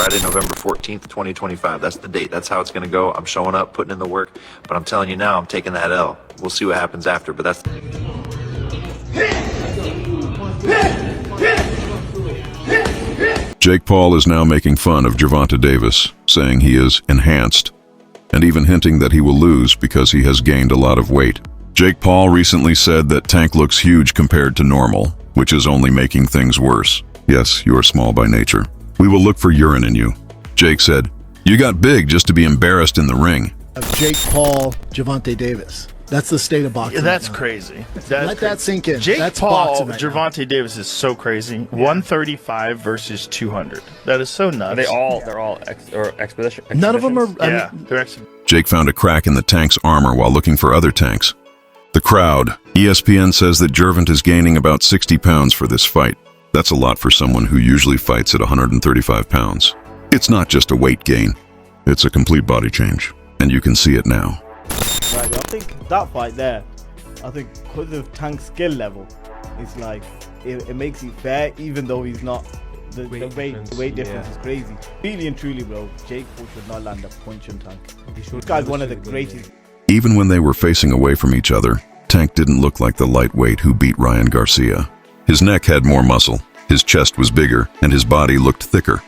Friday, November 14th, 2025. That's the date. That's how it's going to go. I'm showing up, putting in the work. But I'm telling you now, I'm taking that L. We'll see what happens after, but that's... Jake Paul is now making fun of Gervonta Davis, saying he is enhanced, and even hinting that he will lose because he has gained a lot of weight. Jake Paul recently said that Tank looks huge compared to normal, which is only making things worse. Yes, you are small by nature. We will look for urine in you. Jake said, "You got big just to be embarrassed in the ring." Jake Paul, Gervonta Davis. That's the state of boxing. Yeah, that's right now. crazy. Let that sink in. Jake That's Paul, boxing right now. Gervonta Davis is so crazy. 135 versus 200. That is so nuts. They're all expedition. None of them are. Yeah, they're Jake found a crack in the Tank's armor while looking for other tanks. The crowd. ESPN says that Gervonta is gaining about 60 pounds for this fight. That's a lot for someone who usually fights at 135 pounds. It's not just a weight gain. It's a complete body change, and you can see it now. Right, I think that fight there, I think because of Tank's skill level, it's like it makes it fair, even though he's not. The weight difference is crazy. Really and truly, bro, Jake Paul should not land a punch on Tank. This guy's one of the greatest. Even when they were facing away from each other, Tank didn't look like the lightweight who beat Ryan Garcia. His neck had more muscle, his chest was bigger, and his body looked thicker.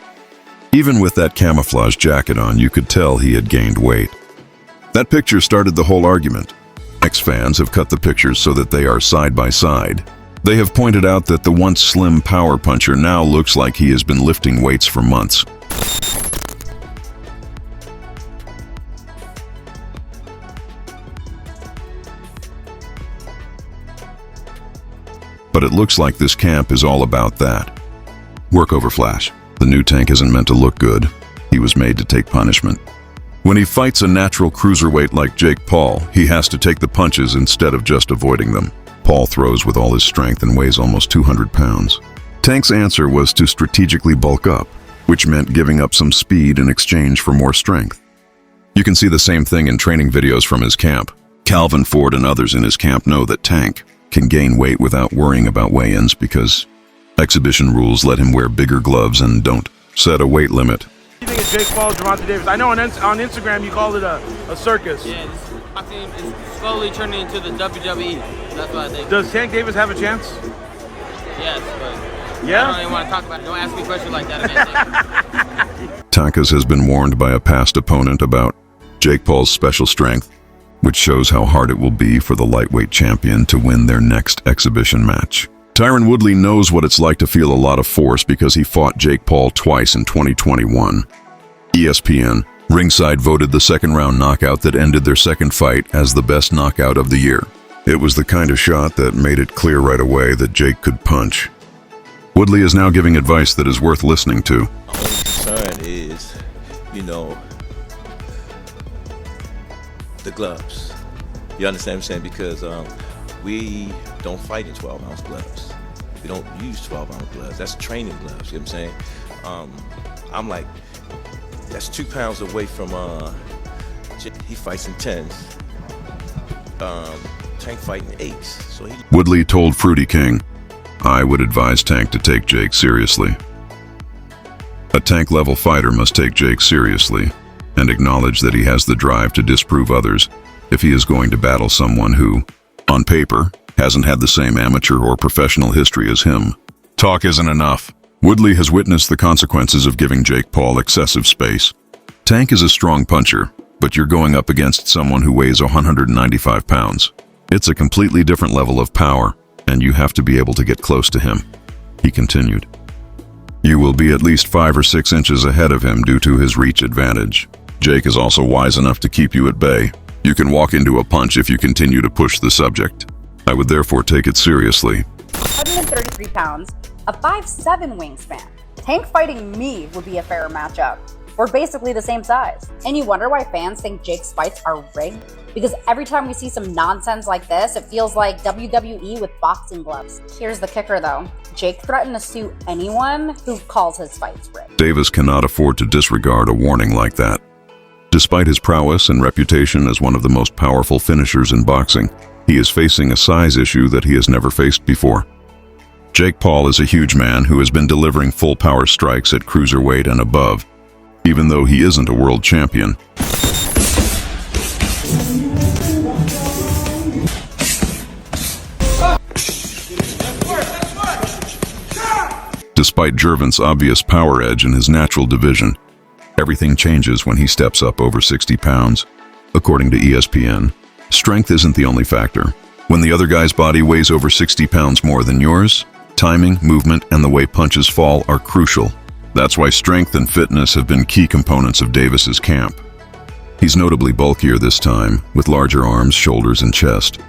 Even with that camouflage jacket on, you could tell he had gained weight. That picture started the whole argument. Fans have cut the pictures so that they are side by side. They have pointed out that the once slim power puncher now looks like he has been lifting weights for months. But it looks like this camp is all about that. Work over Flash. The new Tank isn't meant to look good. He was made to take punishment. When he fights a natural cruiserweight like Jake Paul, he has to take the punches instead of just avoiding them. Paul throws with all his strength and weighs almost 200 pounds. Tank's answer was to strategically bulk up, which meant giving up some speed in exchange for more strength. You can see the same thing in training videos from his camp. Calvin Ford and others in his camp know that Tank can gain weight without worrying about weigh-ins because exhibition rules let him wear bigger gloves and don't set a weight limit. What do you think of Jake Paul, Gervonta Davis? I know on Instagram you called it a circus. Yeah, this boxing is slowly turning into the WWE. That's what I think. Does Tank Davis have a chance? Yes, but yeah? I don't even want to talk about it. Don't ask me questions like that again. Takas has been warned by a past opponent about Jake Paul's special strength, which shows how hard it will be for the lightweight champion to win their next exhibition match. Tyron Woodley knows what it's like to feel a lot of force because he fought Jake Paul twice in 2021. ESPN ringside voted the second-round knockout that ended their second fight as the best knockout of the year. It was the kind of shot that made it clear right away that Jake could punch. Woodley is now giving advice that is worth listening to. My only concern is, the gloves. You understand what I'm saying? Because we don't fight in 12-ounce gloves. We don't use 12-ounce gloves. That's training gloves, you know what I'm saying? I'm like, that's 2 pounds away from, he fights in 10s. Tank fighting 8s. So Woodley told Fruity King, "I would advise Tank to take Jake seriously. A Tank-level fighter must take Jake seriously and acknowledge that he has the drive to disprove others if he is going to battle someone who, on paper, hasn't had the same amateur or professional history as him. Talk isn't enough. Woodley has witnessed the consequences of giving Jake Paul excessive space. Tank is a strong puncher, but you're going up against someone who weighs 195 pounds. It's a completely different level of power, and you have to be able to get close to him," he continued. "You will be at least 5 or 6 inches ahead of him due to his reach advantage. Jake is also wise enough to keep you at bay. You can walk into a punch if you continue to push the subject. I would therefore take it seriously." 133 pounds, a 5'7" wingspan. Tank fighting me would be a fair matchup. We're basically the same size. And you wonder why fans think Jake's fights are rigged? Because every time we see some nonsense like this, it feels like WWE with boxing gloves. Here's the kicker though. Jake threatened to sue anyone who calls his fights rigged. Davis cannot afford to disregard a warning like that. Despite his prowess and reputation as one of the most powerful finishers in boxing, he is facing a size issue that he has never faced before. Jake Paul is a huge man who has been delivering full power strikes at cruiserweight and above, even though he isn't a world champion. Despite Gervonta's obvious power edge in his natural division, everything changes when he steps up over 60 pounds. According to ESPN, strength isn't the only factor. When the other guy's body weighs over 60 pounds more than yours, timing, movement, and the way punches fall are crucial. That's why strength and fitness have been key components of Davis's camp. He's notably bulkier this time, with larger arms, shoulders, and chest.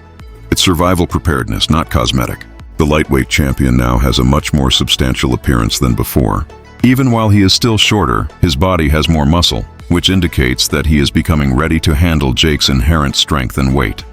It's survival preparedness, not cosmetic. The lightweight champion now has a much more substantial appearance than before. Even while he is still shorter, his body has more muscle, which indicates that he is becoming ready to handle Jake's inherent strength and weight.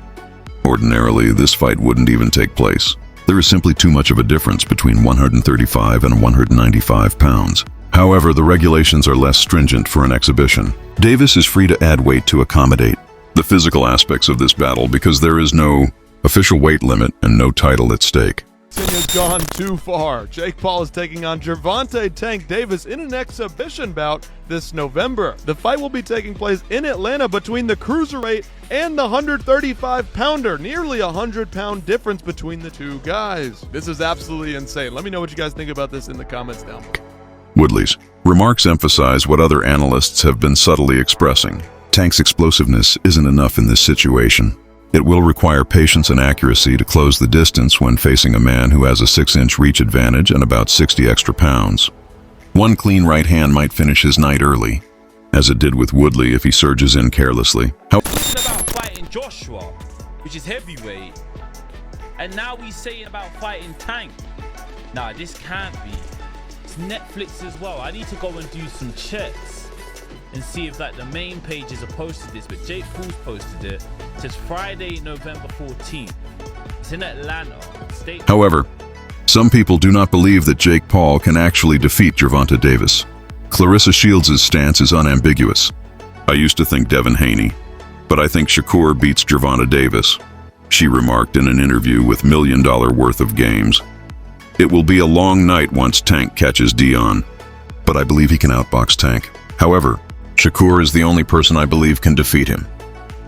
Ordinarily, this fight wouldn't even take place. There is simply too much of a difference between 135 and 195 pounds. However, the regulations are less stringent for an exhibition. Davis is free to add weight to accommodate the physical aspects of this battle because there is no official weight limit and no title at stake. Has gone too far. Jake Paul is taking on Gervonta Tank Davis in an exhibition bout this November. The fight will be taking place in Atlanta between the cruiserweight and the 135-pounder. Nearly a 100-pound difference between the two guys. This is absolutely insane. Let me know what you guys think about this in the comments down below. Woodley's remarks emphasize what other analysts have been subtly expressing. Tank's explosiveness isn't enough in this situation. It will require patience and accuracy to close the distance when facing a man who has a 6-inch reach advantage and about 60 extra pounds. One clean right hand might finish his night early, as it did with Woodley if he surges in carelessly. It's about fighting Joshua, which is heavyweight, and now he's saying about fighting Tank. Nah, this can't be. It's Netflix as well. I need to go and do some checks and see if like the main pages have posted this, but Jake Paul's posted it. It says Friday, November 14th. It's in Atlanta. However, some people do not believe that Jake Paul can actually defeat Gervonta Davis. Clarissa Shields' stance is unambiguous. I used to think Devin Haney, but I think Shakur beats Gervonta Davis. She remarked in an interview with $1 million worth of games. It will be a long night once Tank catches Dion, but I believe he can outbox Tank. However, Shakur is the only person I believe can defeat him.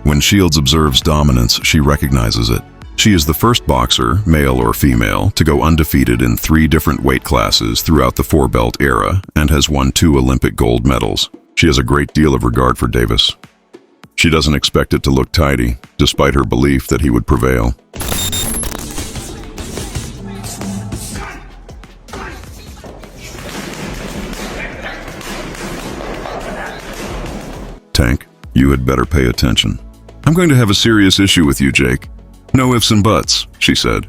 When Shields observes dominance, she recognizes it. She is the first boxer, male or female, to go undefeated in 3 different weight classes throughout the 4-belt era and has won 2 Olympic gold medals. She has a great deal of regard for Davis. She doesn't expect it to look tidy, despite her belief that he would prevail. Tank, you had better pay attention. I'm going to have a serious issue with you, Jake. No ifs and buts, she said.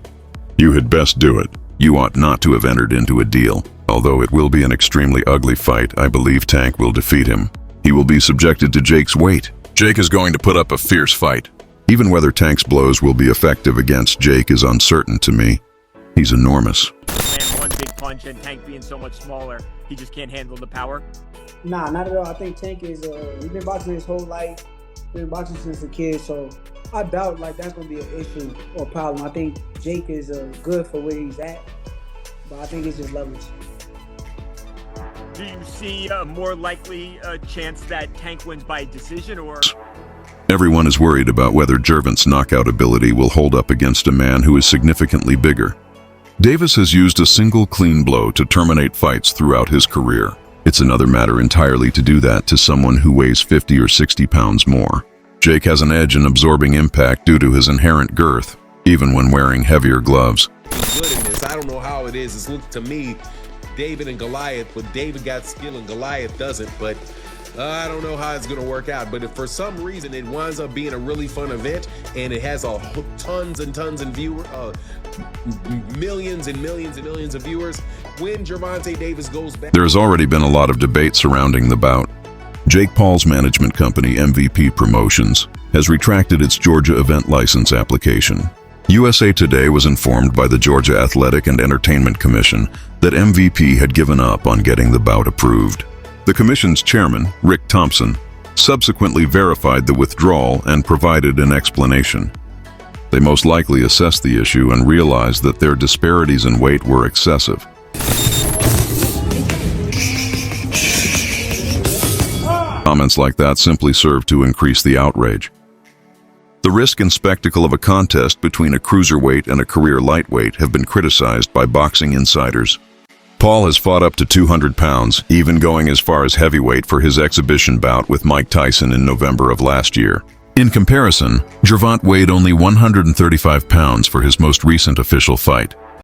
You had best do it. You ought not to have entered into a deal. Although it will be an extremely ugly fight, I believe Tank will defeat him. He will be subjected to Jake's weight. Jake is going to put up a fierce fight. Even whether Tank's blows will be effective against Jake is uncertain to me. He's enormous. Man, one big punch and Tank being so much smaller, he just can't handle the power. Nah, not at all. I think Tank is, he's been boxing his whole life. He's been boxing since a kid, so I doubt like that's going to be an issue or problem. I think Jake is good for where he's at, but I think it's just levels. Do you see a more likely chance that Tank wins by decision, or? Everyone is worried about whether Gervonta's knockout ability will hold up against a man who is significantly bigger. Davis has used a single clean blow to terminate fights throughout his career. It's another matter entirely to do that to someone who weighs 50 or 60 pounds more. Jake has an edge in absorbing impact due to his inherent girth, even when wearing heavier gloves. Good in this. I don't know how it is. It's looked to me, David and Goliath, but David got skill and Goliath doesn't, but I don't know how it's going to work out. But if for some reason it winds up being a really fun event and it has tons and tons of viewers, millions and millions and millions of viewers, when Gervonta Davis goes back. There has already been a lot of debate surrounding the bout. Jake Paul's management company, MVP Promotions, has retracted its Georgia event license application. USA Today was informed by the Georgia Athletic and Entertainment Commission that MVP had given up on getting the bout approved. The commission's chairman, Rick Thompson, subsequently verified the withdrawal and provided an explanation. They most likely assessed the issue and realized that their disparities in weight were excessive. Comments like that simply serve to increase the outrage. The risk and spectacle of a contest between a cruiserweight and a career lightweight have been criticized by boxing insiders. Paul has fought up to 200 pounds, even going as far as heavyweight for his exhibition bout with Mike Tyson in November of last year. In comparison, Gervonta weighed only 135 pounds for his most recent official fight.